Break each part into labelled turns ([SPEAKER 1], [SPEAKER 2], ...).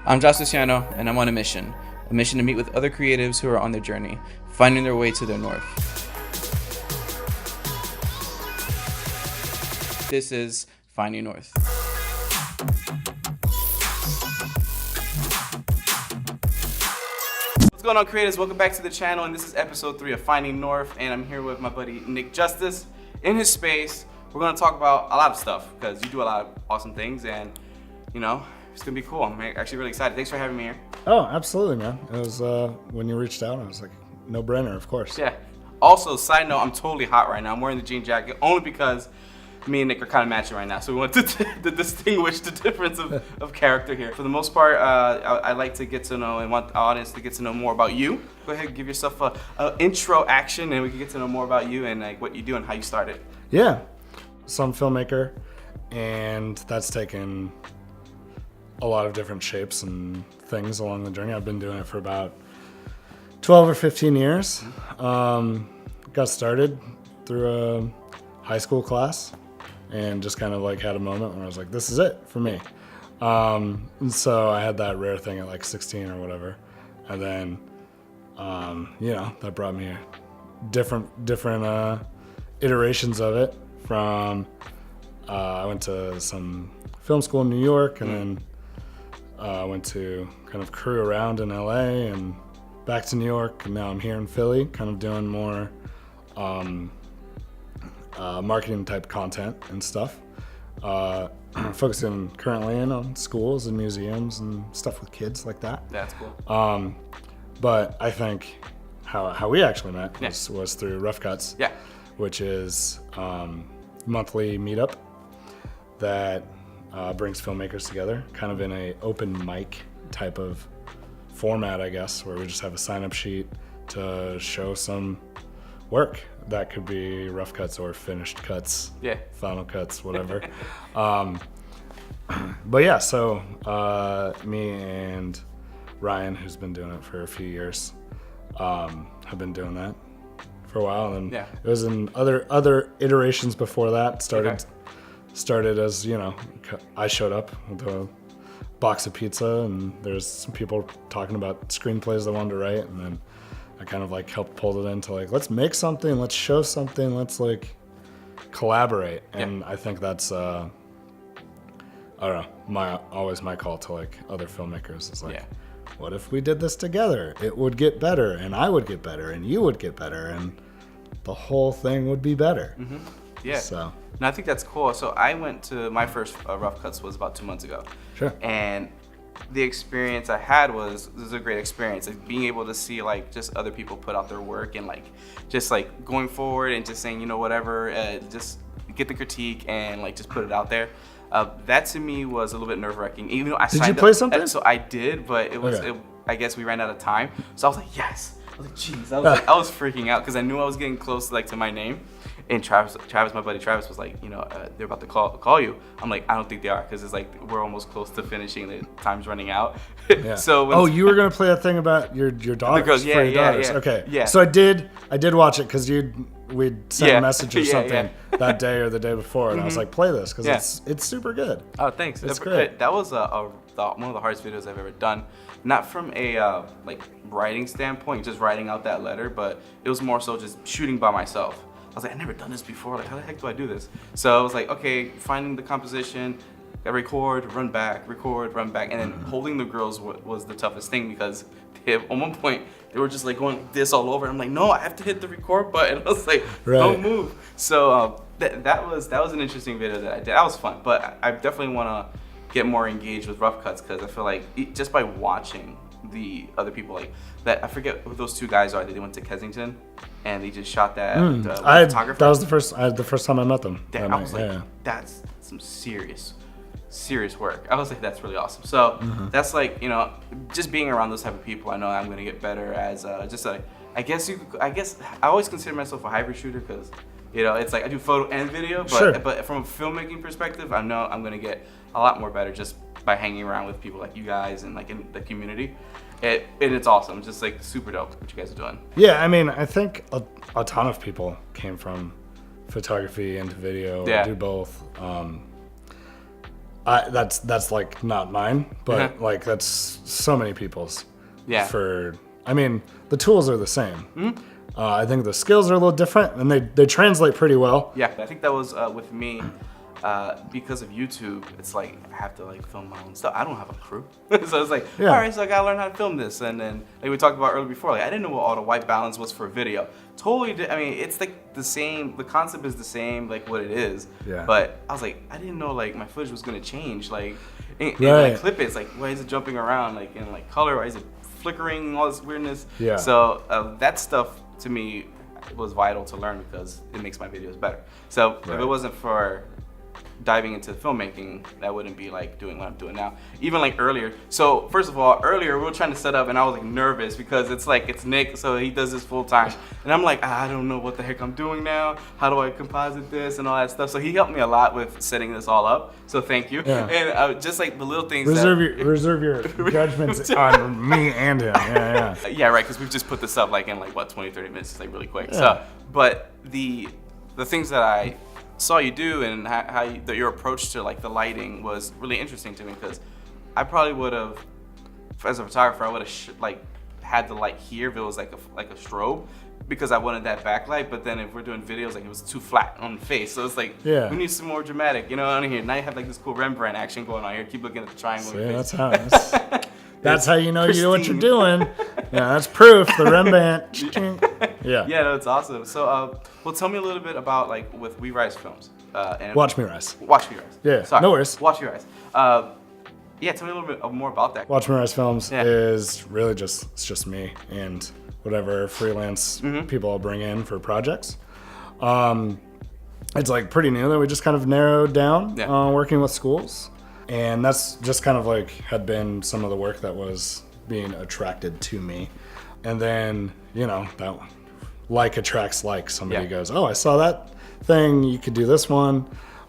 [SPEAKER 1] I'm Josh Luciano, and I'm on a mission to meet with other creatives who are on their journey, finding their way to their north. This is Finding North. What's going on, creators? Welcome back to the channel, and this is episode 3 of Finding North, and I'm here with my buddy Nick Justice. In his space, we're going to talk about a lot of stuff, because you do a lot of awesome things, and, you know, it's going to be cool. I'm actually really excited. Thanks for having me here.
[SPEAKER 2] Oh, absolutely, man. It was, when you reached out, I was like, no brainer, of course.
[SPEAKER 1] Yeah. Also, side note, I'm totally hot right now. I'm wearing the jean jacket only because me and Nick are kind of matching right now. So we want to distinguish the difference of character here. For the most part, I like to get to know and want the audience to get to know more about you. Go ahead and give yourself a intro action, and we can get to know more about you and like what you do and how you started.
[SPEAKER 2] Yeah. So I'm a filmmaker, and that's taken a lot of different shapes and things along the journey. I've been doing it for about 12 or 15 years. Got started through a high school class and just kind of like had a moment where I was like, this is it for me. And so I had that rare thing at like 16 or whatever. And then, that brought me different iterations of it from, I went to some film school in New York, and then went to kind of crew around in LA and back to New York, and now I'm here in Philly, kind of doing more marketing type content and stuff. Focusing currently on schools and museums and stuff with kids like that.
[SPEAKER 1] That's cool.
[SPEAKER 2] But I think how we actually met was through Rough Cuts, which is monthly meetup that brings filmmakers together, kind of in a open mic type of format, I guess, where we just have a sign-up sheet to show some work. That could be rough cuts or finished cuts, final cuts, whatever. But yeah, so me and Ryan, who's been doing it for a few years, have been doing that for a while, and then it was in other iterations before that. Started as, I showed up with a box of pizza, and there's some people talking about screenplays they wanted to write, and then I kind of like helped pull it into like, let's make something, let's show something, let's like collaborate. And I think that's I don't know, always my call to like other filmmakers is like, what if we did this together? It would get better, and I would get better, and you would get better, and the whole thing would be better.
[SPEAKER 1] Yeah.
[SPEAKER 2] So.
[SPEAKER 1] And I think that's cool. So I went to my first Rough Cuts was about 2 months ago.
[SPEAKER 2] Sure.
[SPEAKER 1] And the experience I had was a great experience. Like being able to see like just other people put out their work and like just like going forward and just saying, whatever, just get the critique and like just put it out there. That to me was a little bit nerve-wracking. Even though I signed up.
[SPEAKER 2] Did you play something?
[SPEAKER 1] So I did, but it was I guess we ran out of time. So I was like, yes. I was like, jeez. I was freaking out because I knew I was getting close to my name. And Travis, my buddy Travis was like, they're about to call you. I'm like, I don't think they are, because it's like we're almost close to finishing. The time's running out. So
[SPEAKER 2] you were gonna play that thing about your daughters?
[SPEAKER 1] The girls,
[SPEAKER 2] daughters. Okay. Yeah. So I did watch it because we'd sent a message or something that day or the day before, and I was like, play this because it's super good.
[SPEAKER 1] Oh, thanks.
[SPEAKER 2] It's great.
[SPEAKER 1] That was one of the hardest videos I've ever done. Not from a like writing standpoint, just writing out that letter, but it was more so just shooting by myself. I was like, I've never done this before. Like, how the heck do I do this? So I was like, okay, finding the composition, record, run back, and then holding the girls was the toughest thing, because at one point they were just like going this all over. I'm like, no, I have to hit the record button. I was like, don't move. So that was an interesting video that I did. That was fun, but I definitely want to get more engaged with Rough Cuts, because I feel like just by watching the other people like that, I forget who those two guys are. They went to Kensington and they just shot that photographer.
[SPEAKER 2] That was the first time I met them.
[SPEAKER 1] I was like, that's some serious work. I was like, that's really awesome. So that's like, just being around those type of people, I know I'm gonna get better as I guess I always consider myself a hybrid shooter, because it's like I do photo and video, but from a filmmaking perspective, I know I'm gonna get a lot more better just by hanging around with people like you guys and like in the community. And it's awesome. It's just like super dope what you guys are doing.
[SPEAKER 2] Yeah, I mean, I think a ton of people came from photography into video, do both. That's like not mine, but like that's so many people's.
[SPEAKER 1] Yeah.
[SPEAKER 2] I mean, the tools are the same. I think the skills are a little different, and they translate pretty well.
[SPEAKER 1] Yeah, I think that was with me. Because of YouTube, it's like I have to like film my own stuff. I don't have a crew, so it's like, all right, so I gotta learn how to film this. And then like we talked about earlier before, like I didn't know what all the white balance was for video. Totally, I mean, it's like the same. The concept is the same, like what it is.
[SPEAKER 2] Yeah.
[SPEAKER 1] But I was like, I didn't know like my footage was gonna change. Like, and when I clip it, it's like, why is it jumping around? Like in like color, why is it flickering? All this weirdness.
[SPEAKER 2] Yeah.
[SPEAKER 1] So that stuff to me was vital to learn because it makes my videos better. So if it wasn't for diving into filmmaking, that wouldn't be like doing what I'm doing now. Even like earlier. So first of all, earlier we were trying to set up and I was like nervous because it's like, it's Nick, so he does this full time. And I'm like, I don't know what the heck I'm doing now. How do I composite this and all that stuff? So he helped me a lot with setting this all up. So thank you.
[SPEAKER 2] Yeah.
[SPEAKER 1] And just like the little things
[SPEAKER 2] reserve your judgments on me and him. Yeah.
[SPEAKER 1] Yeah, right, because we've just put this up like in like what, 20, 30 minutes, it's like really quick. Yeah. So, but the things that I saw you do and how your approach to like the lighting was really interesting to me because I probably would have, as a photographer, I would have like had the light here if it was like a strobe because I wanted that backlight. But then if we're doing videos, like it was too flat on the face, so it's like we need some more dramatic, you know, on here. Now you have like this cool Rembrandt action going on here. Keep looking at the triangle.
[SPEAKER 2] See, that's how you know you know what you're doing. Yeah, that's proof. The Rembrandt. Yeah.
[SPEAKER 1] Yeah, that's awesome. So, well, tell me a little bit about like with We Rise Films. And
[SPEAKER 2] Watch Me Rise.
[SPEAKER 1] Watch Me Rise.
[SPEAKER 2] Yeah.
[SPEAKER 1] Sorry.
[SPEAKER 2] No worries.
[SPEAKER 1] Watch Me Rise. Yeah, tell me a little bit more about that.
[SPEAKER 2] Watch Me Rise Films is really it's just me and whatever freelance people I'll bring in for projects. It's like pretty new that we just kind of narrowed down working with schools. And that's just kind of like had been some of the work that was being attracted to me. And then, you know, that like attracts like. Somebody goes, oh, I saw that thing, you could do this one.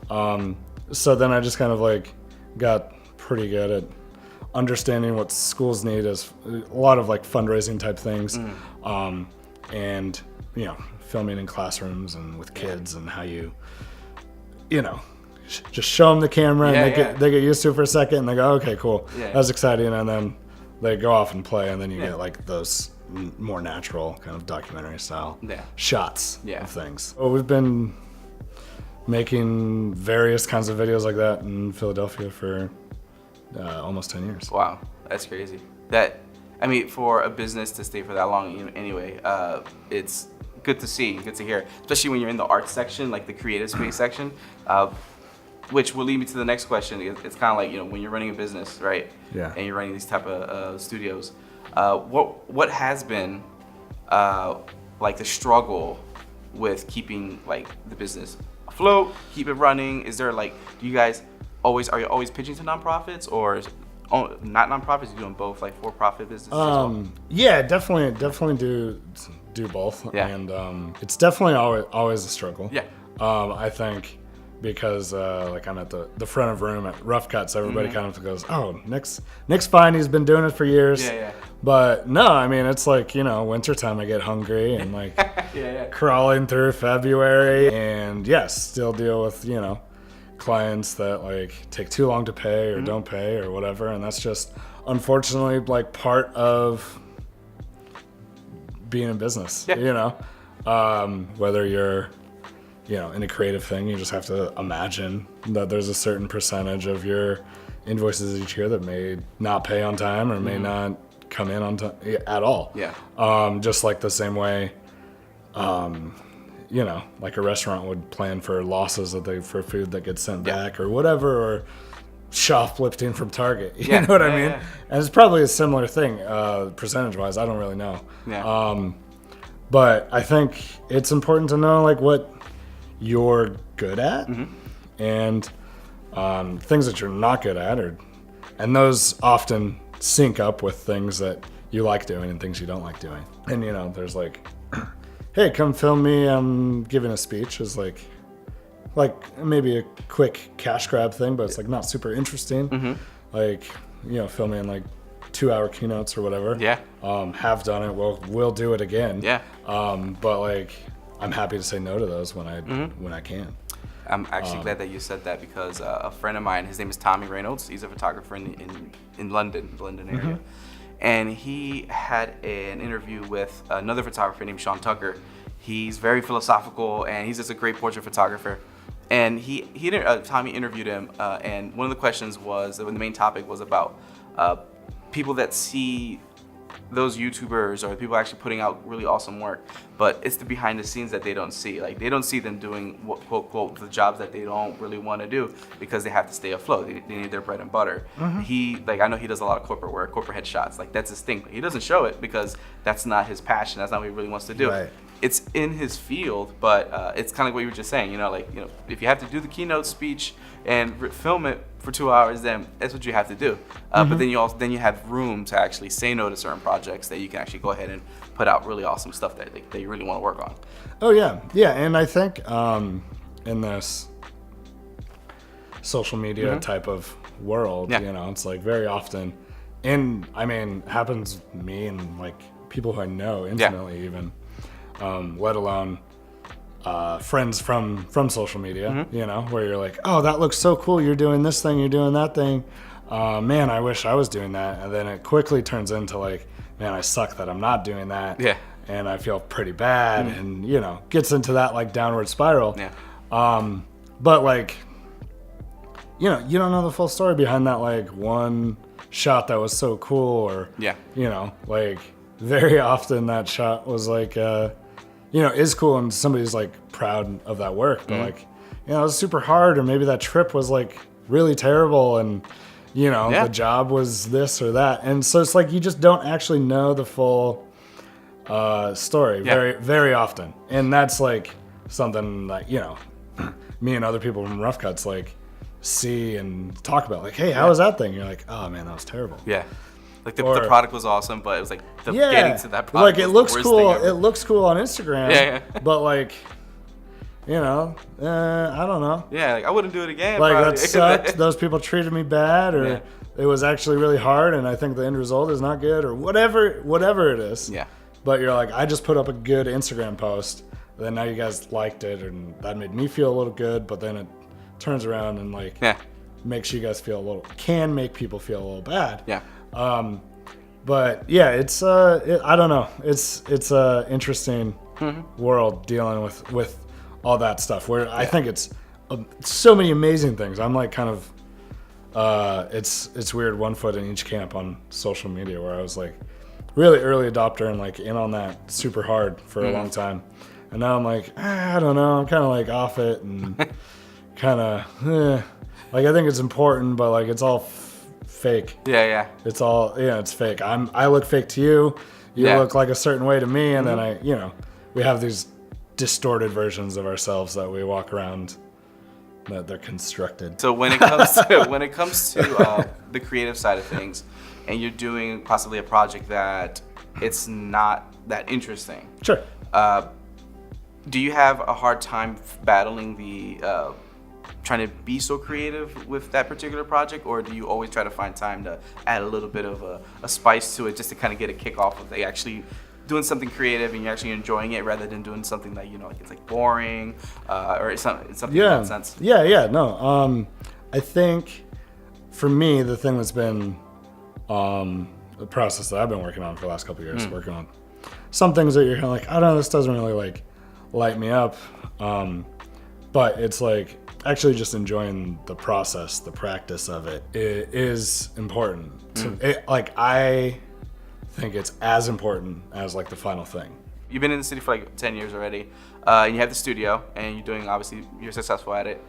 [SPEAKER 2] So then I just kind of like got pretty good at understanding what schools need as a lot of like fundraising type things. And, you know, filming in classrooms and with kids and how you know, just show them the camera and they get used to it for a second and they go, okay, cool. That's exciting. And then they go off and play and then you get like those more natural kind of documentary style shots of things. Well, we've been making various kinds of videos like that in Philadelphia for almost 10 years.
[SPEAKER 1] Wow, that's crazy. That, I mean, for a business to stay for that long anyway, it's good to see, good to hear, especially when you're in the art section, like the creative space section. Which will lead me to the next question. It's kind of like, you know, when you're running a business, right? Yeah. And you're running these type of studios, what has been like the struggle with keeping like the business afloat, keep it running? Is there like, are you always pitching to nonprofits or not nonprofits? You're doing both, like for-profit businesses as well?
[SPEAKER 2] Yeah, definitely do both. Yeah. And it's definitely always a struggle. Yeah. I think. Because like I'm at the front of room at Rough Cuts, everybody kind of goes, oh, Nick's fine, he's been doing it for years. Yeah. But no, I mean, it's like, you know, wintertime I get hungry and like crawling through February and still deal with, you know, clients that like take too long to pay or don't pay or whatever. And that's just unfortunately like part of being in business, you know, whether you're, you know, in a creative thing, you just have to imagine that there's a certain percentage of your invoices each year that may not pay on time or may not come in on time at all. Yeah. Just like the same way, you know, like a restaurant would plan for losses for food that gets sent back or whatever, or shoplifting from Target. You know what I mean? And it's probably a similar thing, percentage-wise. I don't really know. Yeah. But I think it's important to know like what you're good at and things that you're not good at, and those often sync up with things that you like doing and things you don't like doing. And you know, there's like, hey, come film me, I'm giving a speech is like maybe a quick cash grab thing, but it's like not super interesting. Like, you know, filming like 2-hour keynotes or whatever. Yeah. Have done it. We'll do it again. Yeah. But like, I'm happy to say no to those when I can.
[SPEAKER 1] I'm actually glad that you said that because a friend of mine, his name is Tommy Reynolds. He's a photographer in London, the London area. And he had an interview with another photographer named Sean Tucker. He's very philosophical, and he's just a great portrait photographer. And Tommy interviewed him, and one of the questions was, when the main topic was about people that see those YouTubers or people actually putting out really awesome work, but it's the behind the scenes that they don't see. Like, they don't see them doing quote the jobs that they don't really want to do because they have to stay afloat. They need their bread and butter. I know he does a lot of corporate work, corporate headshots. Like, that's his thing. But he doesn't show it because that's not his passion. That's not what he really wants to do. Right. It's in his field, but it's kind of like what you were just saying. If you have to do the keynote speech and film it for 2 hours, then that's what you have to do. But then you have room to actually say no to certain projects that you can actually go ahead and put out really awesome stuff that you really want to work on.
[SPEAKER 2] Oh yeah, and I think in this social media type of world, it's like very often, and I mean, happens with me and like people who I know intimately even. Let alone friends from social media, where you're like, oh, that looks so cool. You're doing this thing, you're doing that thing. Man, I wish I was doing that. And then it quickly turns into like, man, I suck that I'm not doing that. Yeah. And I feel pretty bad and, gets into that like downward spiral. Yeah. But like, you don't know the full story behind that like one shot that was so cool or, like very often that shot was like, is cool and somebody's like proud of that work, but like, it was super hard, or maybe that trip was like really terrible and, the job was this or that. And so it's like, you just don't actually know the full story very, very often. And that's like something that, me and other people from Rough Cuts like see and talk about, like, hey, how was that thing? You're like, oh man, that was terrible. Yeah.
[SPEAKER 1] Like the product was awesome, but it was like getting to that product.
[SPEAKER 2] Like it looks cool. It looks cool on Instagram. Yeah. But like, I don't know. Yeah,
[SPEAKER 1] like I wouldn't do it again.
[SPEAKER 2] Like probably. That sucked. Those people treated me bad, or it was actually really hard, and I think the end result is not good, or whatever it is. Yeah. But you're like, I just put up a good Instagram post, then now you guys liked it, and that made me feel a little good. But then it turns around and like makes you guys feel can make people feel a little bad. Yeah. But yeah, it's I don't know. It's a interesting world dealing with all that stuff. Where I think it's so many amazing things. I'm like kind of it's weird, one foot in each camp on social media, where I was like really early adopter and like in on that super hard for a long time, and now I'm like I don't know. I'm kind of like off it and kind of like I think it's important, but like it's all fake. Yeah. It's all, it's fake. I look fake to you. You look like a certain way to me, and then we have these distorted versions of ourselves that we walk around that they're constructed.
[SPEAKER 1] So when it comes to the creative side of things, and you're doing possibly a project that it's not that interesting.
[SPEAKER 2] Sure.
[SPEAKER 1] Do you have a hard time battling the trying to be so creative with that particular project, or do you always try to find time to add a little bit of a spice to it just to kind of get a kick off of actually doing something creative and you're actually enjoying it rather than doing something that like it's like boring or it's something in that sense?
[SPEAKER 2] No. I think for me the thing that's been the process that I've been working on for the last couple of years, working on some things that you're kind of like, I don't know, this doesn't really like light me up, but it's like actually just enjoying the process, the practice of it is important. I think it's as important as like the final thing.
[SPEAKER 1] You've been in the city for like 10 years already, and you have the studio, and you're successful at it.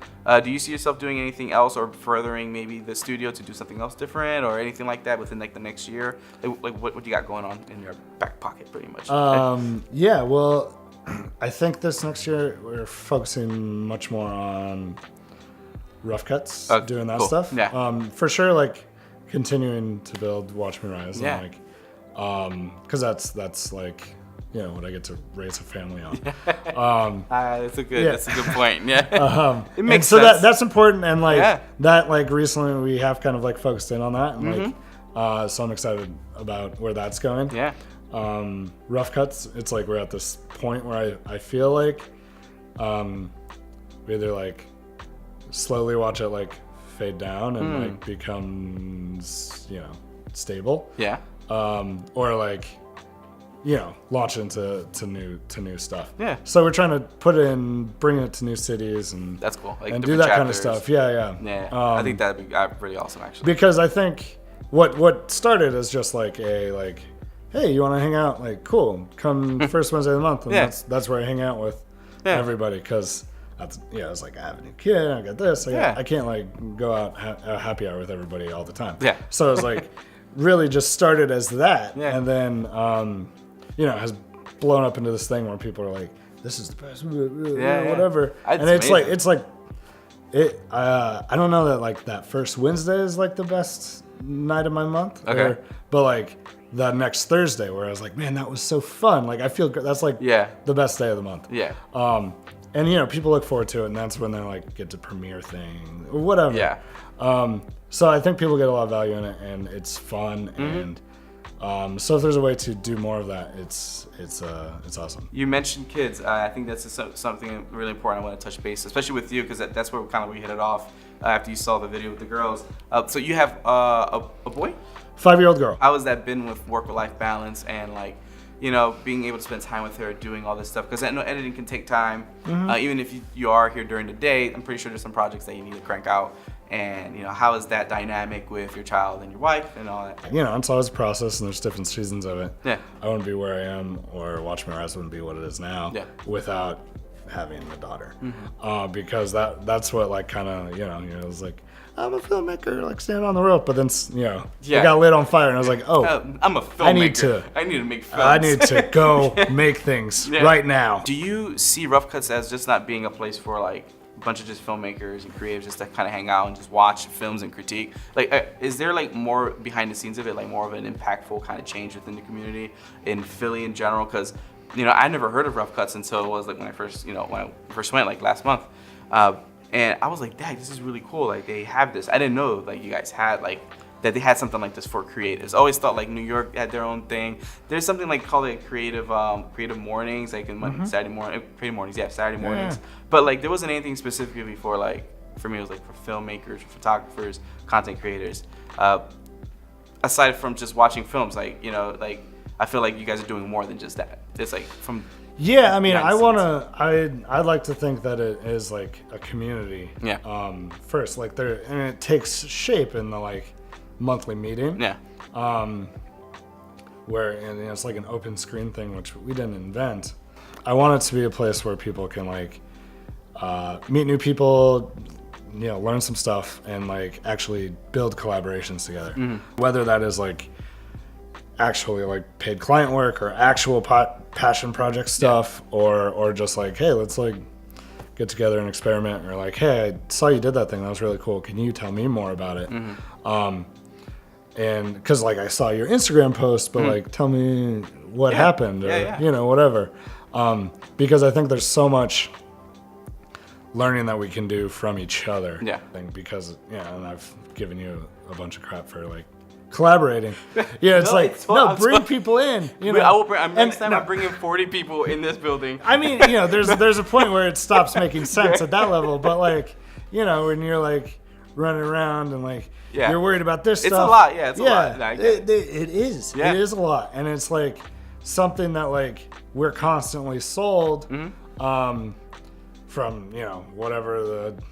[SPEAKER 1] Do you see yourself doing anything else or furthering maybe the studio to do something else different or anything like that within like the next year? Like what you got going on in your back pocket pretty much?
[SPEAKER 2] Well, I think this next year we're focusing much more on Rough Cuts, doing that stuff. Yeah. For sure, like continuing to build Watch Me Rise. Yeah. And, like, because that's like what I get to raise a family on.
[SPEAKER 1] That's a good point. Yeah.
[SPEAKER 2] It makes sense. So that's important, and like that like recently we have kind of like focused in on that, and like so I'm excited about where that's going. Yeah. Rough Cuts, it's like we're at this point where I feel like we either like slowly watch it like fade down and like becomes, you know, stable.
[SPEAKER 1] Yeah.
[SPEAKER 2] Or like, you know, launch into new stuff.
[SPEAKER 1] Yeah.
[SPEAKER 2] So we're trying to bring it to new cities and
[SPEAKER 1] that's cool. Like
[SPEAKER 2] and do that
[SPEAKER 1] chapters.
[SPEAKER 2] kind of stuff. Yeah.
[SPEAKER 1] I think that'd be really awesome, actually.
[SPEAKER 2] Because I think what started as just like hey, you want to hang out? Like, cool, come first Wednesday of the month, and that's where I hang out with everybody. Because it's like I have a new kid, I got this, I can't like go out happy hour with everybody all the time. Yeah. So it was like really just started as that, and then you know, has blown up into this thing where people are like, this is the best, whatever. And it's amazing. I don't know that like that first Wednesday is like the best night of my month. Okay. But like the next Thursday where I was like, man, that was so fun. Like I feel that's like the best day of the month. Yeah. And you know, people look forward to it, and that's when they like get to premiere thing or whatever. Yeah. So I think people get a lot of value in it, and it's fun, and so if there's a way to do more of that, it's awesome.
[SPEAKER 1] You mentioned kids. I think that's something really important. I want to touch base, especially with you, because that's where we hit it off after you saw the video with the girls. So you have a boy?
[SPEAKER 2] 5-year-old girl.
[SPEAKER 1] How has that been with work-life balance and like, you know, being able to spend time with her, doing all this stuff? Because I know editing can take time. Even if you are here during the day, I'm pretty sure there's some projects that you need to crank out. And, you know, how is that dynamic with your child and your wife and all that?
[SPEAKER 2] You know, it's always a process, and there's different seasons of it. Yeah. I wouldn't be where I am, or Watch Me Rise wouldn't be what it is now without having a daughter. Because that's what, like, kind of, you know, it was like, I'm a filmmaker, like, standing on the rope. But then, you know, I got lit on fire, and I was like, oh,
[SPEAKER 1] I'm a filmmaker. I need to make films.
[SPEAKER 2] I need to go make things right now.
[SPEAKER 1] Do you see Rough Cuts as just not being a place for, like, a bunch of just filmmakers and creatives just to kind of hang out and just watch films and critique? Like, is there like more behind the scenes of it, like more of an impactful kind of change within the community in Philly in general? Because, you know, I never heard of Rough Cuts until it was like when I first went like last month, and I was like, dang, this is really cool. Like they have this. I didn't know like you guys had like that they had something like this for creatives. I always thought like New York had their own thing. There's something like called it creative mornings, like in Saturday morning, creative mornings, Saturday mornings. But like there wasn't anything specifically for like, for me it was like for filmmakers, for photographers, content creators. Aside from just watching films, like, you know, like I feel like you guys are doing more than just that. It's like from
[SPEAKER 2] I mean, I'd like to think that it is like a community. First, like and it takes shape in the like monthly meeting. Where it's like an open screen thing, which we didn't invent. I want it to be a place where people can like meet new people, you know, learn some stuff, and like actually build collaborations together. Whether that is like actually like paid client work or actual passion project stuff, or just like, hey, let's like get together and experiment, or like, hey, I saw you did that thing, that was really cool, can you tell me more about it? And because like I saw your Instagram post, but like tell me what happened, or you know, whatever. Because I think there's so much learning that we can do from each other. Because and I've given you a bunch of crap for like collaborating. It's bring people in. You know,
[SPEAKER 1] I will bring. Next time I'm bringing 40 people in this building.
[SPEAKER 2] I mean, you know, there's a point where it stops making sense at that level. But like, you know, when you're like running around and like you're worried about this stuff.
[SPEAKER 1] It's a lot. It's a lot. No,
[SPEAKER 2] it is. It is a lot, and it's like something that like we're constantly sold from, you know, whatever the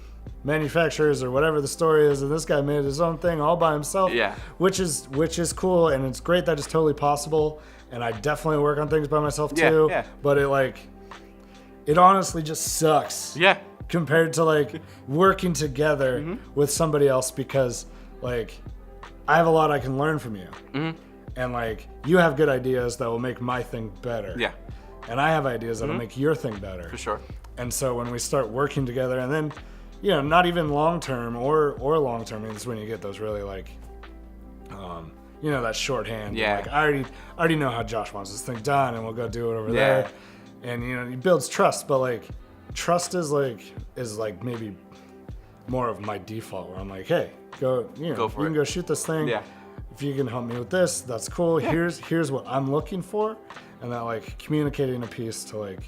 [SPEAKER 2] manufacturers or whatever the story is, and this guy made his own thing all by himself, which is cool, and it's great that it's totally possible, and I definitely work on things by myself too, but it honestly just sucks compared to like working together with somebody else, because like I have a lot I can learn from you, and like you have good ideas that will make my thing better, and I have ideas that will make your thing better,
[SPEAKER 1] for sure.
[SPEAKER 2] And so when we start working together, and then, you know, not even long-term or long-term, I mean, it's when you get those really like, you know, that shorthand. Like, I already know how Josh wants this thing done, and we'll go do it over there. And, you know, it builds trust, but like, trust is like maybe more of my default, where I'm like, hey, you can go shoot this thing. If you can help me with this, that's cool. Here's what I'm looking for. And that like communicating a piece to like,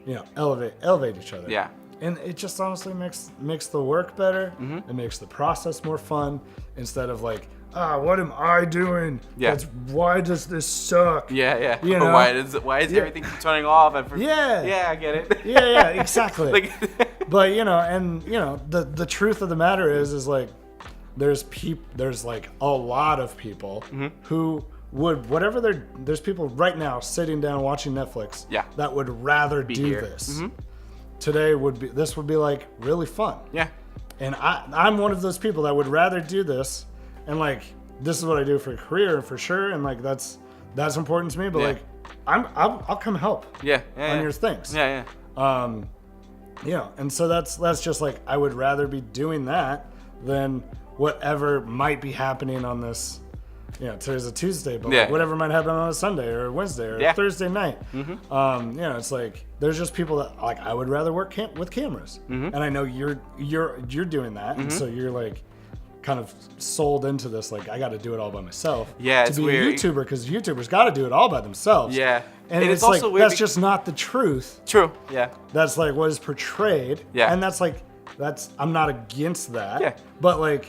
[SPEAKER 2] you know, elevate each other. And it just honestly makes the work better.
[SPEAKER 1] Mm-hmm.
[SPEAKER 2] It makes the process more fun instead of like, what am I doing?
[SPEAKER 1] Yeah.
[SPEAKER 2] Why does this suck?
[SPEAKER 1] Yeah.
[SPEAKER 2] You know?
[SPEAKER 1] Why is everything turning off?
[SPEAKER 2] Yeah,
[SPEAKER 1] I get it.
[SPEAKER 2] Yeah, exactly.
[SPEAKER 1] Like,
[SPEAKER 2] but the truth of the matter is like there's like a lot of people
[SPEAKER 1] Mm-hmm.
[SPEAKER 2] who would there's people right now sitting down watching Netflix that would rather do
[SPEAKER 1] here.
[SPEAKER 2] this.
[SPEAKER 1] Mm-hmm.
[SPEAKER 2] Today would be like really fun.
[SPEAKER 1] Yeah.
[SPEAKER 2] And I'm one of those people that would rather do this, and like this is what I do for a career for sure, and like that's important to me. But like I'll come help. On your things.
[SPEAKER 1] Yeah.
[SPEAKER 2] And so that's just like I would rather be doing that than whatever might be happening on this. Today's a Tuesday, but like whatever might happen on a Sunday or a Wednesday or a Thursday night.
[SPEAKER 1] Mm-hmm.
[SPEAKER 2] It's like there's just people that like I would rather work with cameras, and I know you're doing that, and so you're like kind of sold into this. Like I got to do it all by myself.
[SPEAKER 1] Yeah,
[SPEAKER 2] to be
[SPEAKER 1] weird.
[SPEAKER 2] a YouTuber, because YouTubers got to do it all by themselves.
[SPEAKER 1] Yeah,
[SPEAKER 2] and it's
[SPEAKER 1] also
[SPEAKER 2] like
[SPEAKER 1] weird
[SPEAKER 2] that's just not the truth.
[SPEAKER 1] True. Yeah.
[SPEAKER 2] That's like what is portrayed.
[SPEAKER 1] Yeah.
[SPEAKER 2] And that's I'm not against that.
[SPEAKER 1] Yeah.
[SPEAKER 2] But like,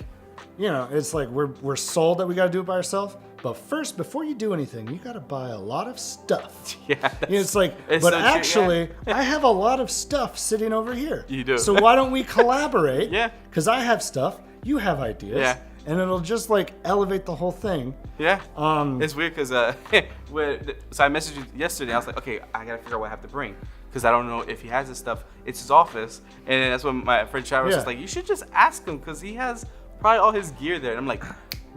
[SPEAKER 2] it's like we're sold that we got to do it by ourselves. But first, before you do anything, you got to buy a lot of stuff.
[SPEAKER 1] Yeah.
[SPEAKER 2] It's like,
[SPEAKER 1] it's
[SPEAKER 2] but
[SPEAKER 1] so
[SPEAKER 2] actually,
[SPEAKER 1] true, yeah.
[SPEAKER 2] I have a lot of stuff sitting over here.
[SPEAKER 1] You do.
[SPEAKER 2] So why don't we collaborate?
[SPEAKER 1] Yeah.
[SPEAKER 2] Because I have stuff, you have ideas.
[SPEAKER 1] Yeah.
[SPEAKER 2] And it'll just like elevate the whole thing.
[SPEAKER 1] Yeah. It's weird because so I messaged you yesterday. I was like, okay, I gotta figure out what I have to bring because I don't know if he has this stuff. It's his office, and then that's when my friend Travis was like, you should just ask him because he has probably all his gear there. And I'm like,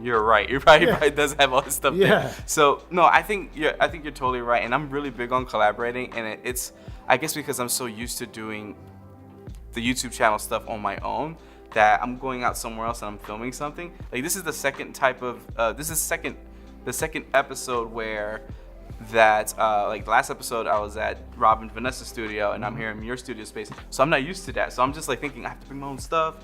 [SPEAKER 1] you're right. He probably does have all his stuff there. So no, I think you're totally right, and I'm really big on collaborating, and it's I guess because I'm so used to doing the YouTube channel stuff on my own. That I'm going out somewhere else and I'm filming something. Like this is the second type of the second episode where that like the last episode I was at Rob and Vanessa's studio and I'm here in your studio space. So I'm not used to that. So I'm just like thinking I have to bring my own stuff,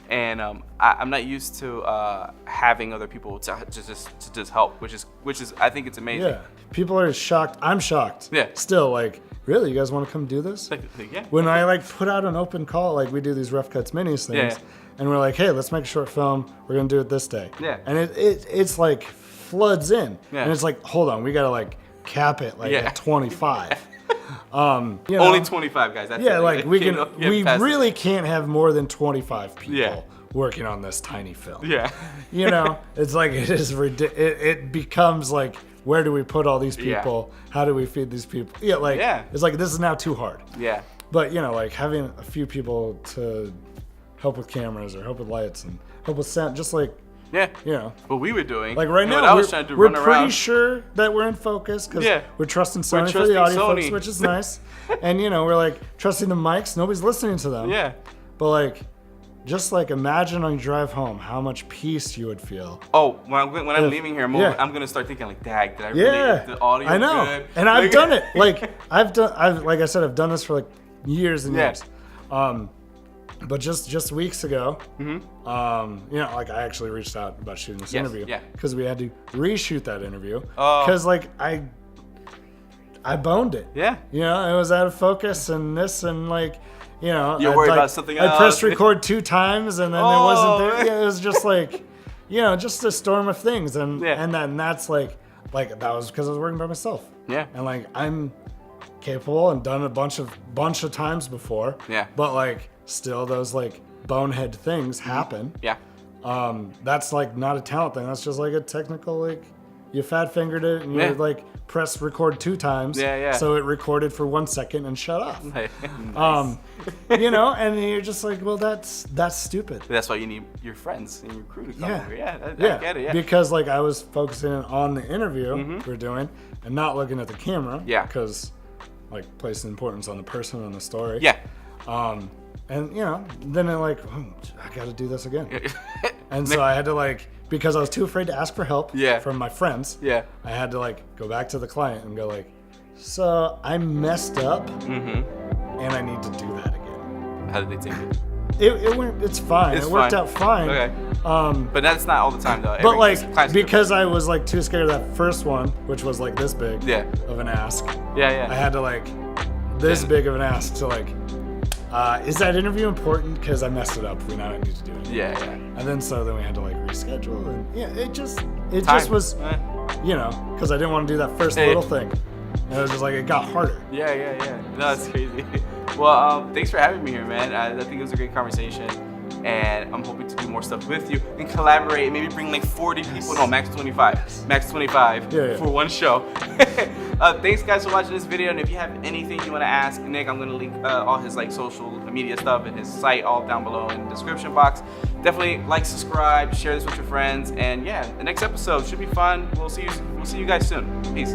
[SPEAKER 1] and I'm not used to having other people to just help, which is I think it's amazing.
[SPEAKER 2] Yeah, people are shocked. I'm shocked.
[SPEAKER 1] Yeah.
[SPEAKER 2] Still like. Really, you guys want to come do this?
[SPEAKER 1] Yeah.
[SPEAKER 2] When I like put out an open call, like we do these rough cuts minis things, and we're like, hey, let's make a short film. We're gonna do it this day.
[SPEAKER 1] Yeah.
[SPEAKER 2] And it's like floods in,
[SPEAKER 1] yeah.
[SPEAKER 2] and it's like, hold on, we gotta like cap it like at 25.
[SPEAKER 1] Only 25 guys. That's
[SPEAKER 2] like we really can't have more than 25 people working on this tiny film.
[SPEAKER 1] Yeah.
[SPEAKER 2] It's like it is ridiculous. It becomes like. Where do we put all these people?
[SPEAKER 1] Yeah.
[SPEAKER 2] How do we feed these people? It's like this is now too hard.
[SPEAKER 1] Yeah.
[SPEAKER 2] But like having a few people to help with cameras or help with lights and help with sound, just like
[SPEAKER 1] what we were doing.
[SPEAKER 2] Like right now, we're pretty sure that we're in focus because we're trusting Sony for the audio folks, which is nice. And we're like trusting the mics. Nobody's listening to them.
[SPEAKER 1] Yeah.
[SPEAKER 2] But like. Just like imagine on your drive home how much peace you would feel.
[SPEAKER 1] Oh, when I'm leaving here, I'm gonna start thinking like, "Dag, did I really get the audio
[SPEAKER 2] I know,
[SPEAKER 1] good?"
[SPEAKER 2] And I've done it. Like I've like I said, I've done this for like years and years. But just weeks ago, like I actually reached out about shooting this interview because we had to reshoot that interview because like I boned it.
[SPEAKER 1] Yeah.
[SPEAKER 2] It was out of focus and this and like.
[SPEAKER 1] You're worried about something else.
[SPEAKER 2] I pressed record 2 times and then it wasn't there. Yeah, it was just like, just a storm of things. And and that's like that was because I was working by myself.
[SPEAKER 1] Yeah.
[SPEAKER 2] And like I'm capable and done a bunch of times before.
[SPEAKER 1] Yeah.
[SPEAKER 2] But like still those like bonehead things happen.
[SPEAKER 1] Yeah.
[SPEAKER 2] That's like not a talent thing. That's just like a technical like you fat fingered it and you like press record 2 times.
[SPEAKER 1] Yeah.
[SPEAKER 2] So it recorded for 1 second and shut off.
[SPEAKER 1] Nice.
[SPEAKER 2] And you're just like, well, that's stupid.
[SPEAKER 1] That's why you need your friends and your crew to come over. I get it. Yeah.
[SPEAKER 2] Because like I was focusing on the interview we're doing and not looking at the camera.
[SPEAKER 1] Yeah.
[SPEAKER 2] Because like placing importance on the person and the story.
[SPEAKER 1] Yeah.
[SPEAKER 2] And then I like, I got to do this again. And so I had to like. Because I was too afraid to ask for help from my friends. Yeah. I had to like go back to the client and go like, so I messed up and I need to do that again.
[SPEAKER 1] How did they take it?
[SPEAKER 2] It went. It's fine. It worked out fine.
[SPEAKER 1] Okay. But that's not all the time though.
[SPEAKER 2] But like because I was like too scared of that first one, which was like this big of an ask.
[SPEAKER 1] Yeah.
[SPEAKER 2] I had to like this big of an ask to like is that interview important? Because I messed it up. We now need to do it.
[SPEAKER 1] Yeah.
[SPEAKER 2] And then we had to like reschedule, and yeah, it just was, because I didn't want to do that first little thing. And it was just like, it got harder.
[SPEAKER 1] Yeah. No, that's crazy. Well, thanks for having me here, man. I think it was a great conversation. And I'm hoping to do more stuff with you and collaborate. Maybe bring like 40 people. No, max 25. Max 25 for one show. Thanks, guys, for watching this video. And if you have anything you want to ask Nick, I'm going to link all his like social media stuff and his site all down below in the description box. Definitely like, subscribe, share this with your friends. And yeah, the next episode should be fun. We'll see you guys soon. Peace.